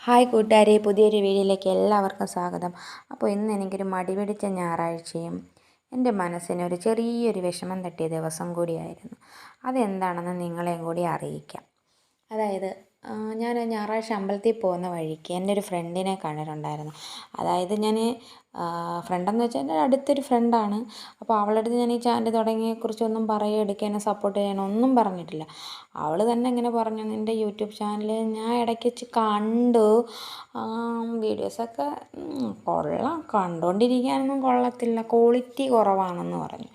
Hi കൂട്ടുകാരെ, പുതിയൊരു വീഡിയോയിലേക്ക് എല്ലാവർക്കും സ്വാഗതം. അപ്പോൾ ഇന്ന് എനിക്കൊരു മടി പിടിച്ച ഞായറാഴ്ചയും എൻ്റെ മനസ്സിനൊരു ചെറിയൊരു വിഷമം തട്ടിയ ദിവസം കൂടിയായിരുന്നു. അതെന്താണെന്ന് നിങ്ങളെയും കൂടി അറിയിക്കാം. അതായത് ഞാൻ ഞായറാഴ്ച അമ്പലത്തിൽ പോകുന്ന വഴിക്ക് എൻ്റെ ഒരു ഫ്രണ്ടിനെ കണ്ടിട്ടുണ്ടായിരുന്നു. അതായത് ഞാൻ ഫ്രണ്ടെന്ന് വെച്ചാൽ എൻ്റെ അടുത്തൊരു ഫ്രണ്ടാണ്. അപ്പോൾ അവളുടെ അടുത്ത് ഞാൻ ഈ ചാനൽ തുടങ്ങിയതിനെക്കുറിച്ചൊന്നും പറയുക, എടുക്കുക, എന്നെ സപ്പോർട്ട് ചെയ്യാനൊന്നും പറഞ്ഞിട്ടില്ല. അവൾ തന്നെ ഇങ്ങനെ പറഞ്ഞു, നിൻ്റെ യൂട്യൂബ് ചാനൽ ഞാൻ ഇടയ്ക്ക് വെച്ച് കണ്ടു, വീഡിയോസൊക്കെ കൊള്ളാം, കണ്ടുകൊണ്ടിരിക്കാനൊന്നും കൊള്ളത്തില്ല, ക്വാളിറ്റി കുറവാണെന്ന് പറഞ്ഞു.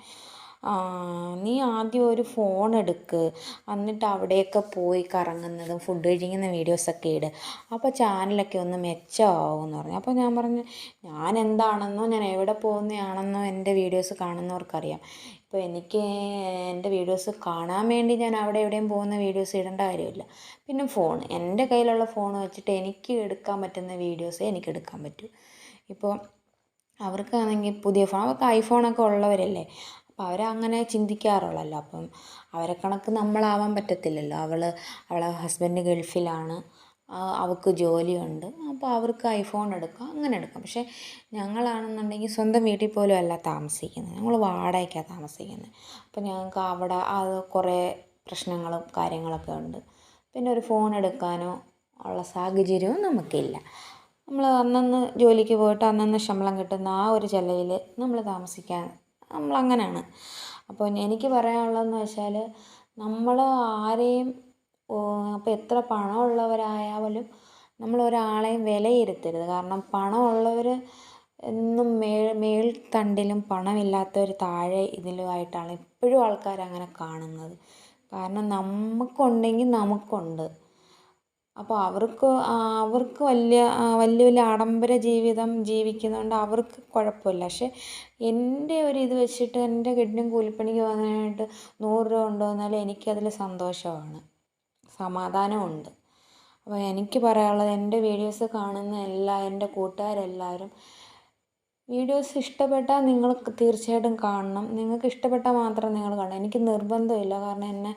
നീ ആദ്യം ഒരു ഫോൺ എടുക്ക്, എന്നിട്ട് അവിടെയൊക്കെ പോയി കറങ്ങുന്നതും ഫുഡ് കഴിക്കുന്ന വീഡിയോസൊക്കെ ഇട്, അപ്പോൾ ചാനലൊക്കെ ഒന്ന് മെച്ചമാവുമെന്ന് പറഞ്ഞു. അപ്പോൾ ഞാൻ പറഞ്ഞു, ഞാൻ എന്താണെന്നോ ഞാൻ എവിടെ പോകുന്നതാണെന്നോ എൻ്റെ വീഡിയോസ് കാണുന്നവർക്കറിയാം. ഇപ്പോൾ എനിക്ക് എൻ്റെ വീഡിയോസ് കാണാൻ വേണ്ടി ഞാൻ അവിടെ എവിടെയും പോകുന്ന വീഡിയോസ് ഇടേണ്ട കാര്യമില്ല. പിന്നെ എൻ്റെ കയ്യിലുള്ള ഫോൺ വെച്ചിട്ട് എനിക്ക് എടുക്കാൻ പറ്റുന്ന വീഡിയോസേ എനിക്ക് എടുക്കാൻ പറ്റൂ. ഇപ്പോൾ അവർക്കാണെങ്കിൽ പുതിയ ഫോൺ, അവർക്ക് ഐഫോണൊക്കെ ഉള്ളവരല്ലേ, അപ്പോൾ അവരങ്ങനെ ചിന്തിക്കാറുള്ളല്ലോ. അപ്പം അവരെ കണക്ക് നമ്മളാവാൻ പറ്റത്തില്ലല്ലോ. അവളെ ഹസ്ബൻഡ് ഗൾഫിലാണ്, അവൾക്ക് ജോലിയുണ്ട്, അപ്പോൾ അവർക്ക് ഐഫോൺ എടുക്കാം, അങ്ങനെ എടുക്കാം. പക്ഷേ ഞങ്ങളാണെന്നുണ്ടെങ്കിൽ സ്വന്തം വീട്ടിൽ പോലും അല്ല താമസിക്കുന്നത്, ഞങ്ങൾ വാടകയ്ക്കാണ് താമസിക്കുന്നത്. അപ്പോൾ ഞങ്ങൾക്ക് അവിടെ അത് കുറേ പ്രശ്നങ്ങളും കാര്യങ്ങളൊക്കെ ഉണ്ട്. പിന്നെ ഒരു ഫോൺ എടുക്കാനോ ഉള്ള സാഹചര്യവും നമുക്കില്ല. നമ്മൾ അന്നന്ന് ജോലിക്ക് പോയിട്ട് അന്നന്ന് ശമ്പളം കിട്ടുന്ന ആ ഒരു ചിലവിൽ നമ്മളങ്ങനെയാണ്. അപ്പോൾ എനിക്ക് പറയാനുള്ളതെന്ന് വെച്ചാൽ, നമ്മൾ ആരെയും അപ്പോൾ എത്ര പണമുള്ളവരായാലും നമ്മളൊരാളെയും വിലയിരുത്തരുത്. കാരണം പണമുള്ളവർ എന്നും മേൽത്തണ്ടിലും പണമില്ലാത്തവർ താഴെ ഇതിലുമായിട്ടാണ് ഇപ്പോഴും ആൾക്കാരങ്ങനെ കാണുന്നത്. കാരണം നമുക്കുണ്ടെങ്കിൽ നമുക്കുണ്ട്. അപ്പോൾ അവർക്ക് വലിയ വലിയ ആഡംബര ജീവിതം ജീവിക്കുന്നതുകൊണ്ട് അവർക്ക് കുഴപ്പമില്ല. പക്ഷേ എൻ്റെ ഒരു ഇത് വെച്ചിട്ട് എൻ്റെ ഗെട്ടിനും കൂലിപ്പണിക്ക് പോകാനായിട്ട് 100 രൂപ കൊണ്ടുവന്നാലും എനിക്കതിൽ സന്തോഷമാണ്, സമാധാനമുണ്ട്. അപ്പോൾ എനിക്ക് പറയാനുള്ളത്, എൻ്റെ വീഡിയോസ് കാണുന്ന എൻ്റെ കൂട്ടുകാരെല്ലാവരും വീഡിയോസ് ഇഷ്ടപ്പെട്ടാൽ നിങ്ങൾ തീർച്ചയായിട്ടും കാണണം. നിങ്ങൾക്ക് ഇഷ്ടപ്പെട്ടാൽ മാത്രം നിങ്ങൾ കാണണം. എനിക്ക് നിർബന്ധമില്ല, കാരണം എന്നെ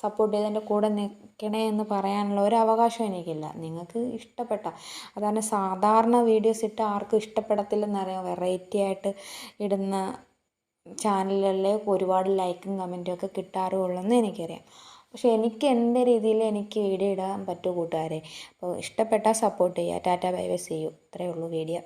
സപ്പോർട്ട് ചെയ്ത് എൻ്റെ കൂടെ നിൽക്കണേ എന്ന് പറയാനുള്ള ഒരു അവകാശം എനിക്കില്ല. നിങ്ങൾക്ക് ഇഷ്ടപ്പെട്ടാൽ, അതാണ് സാധാരണ വീഡിയോസ് ഇട്ട് ആർക്കും ഇഷ്ടപ്പെടത്തില്ലെന്നറിയാം. വെറൈറ്റി ആയിട്ട് ഇടുന്ന ചാനലുകളിൽ ഒരുപാട് ലൈക്കും കമൻറ്റും ഒക്കെ കിട്ടാറുള്ളൂ എന്ന് എനിക്കറിയാം. പക്ഷേ എനിക്ക് എൻ്റെ രീതിയിൽ എനിക്ക് വീഡിയോ ഇടാൻ പറ്റുമോ കൂട്ടുകാരെ? അപ്പോൾ ഇഷ്ടപ്പെട്ടാൽ സപ്പോർട്ട് ചെയ്യുക. Tata bye bye, see you. ഇത്രയേ ഉള്ളൂ വീഡിയോ.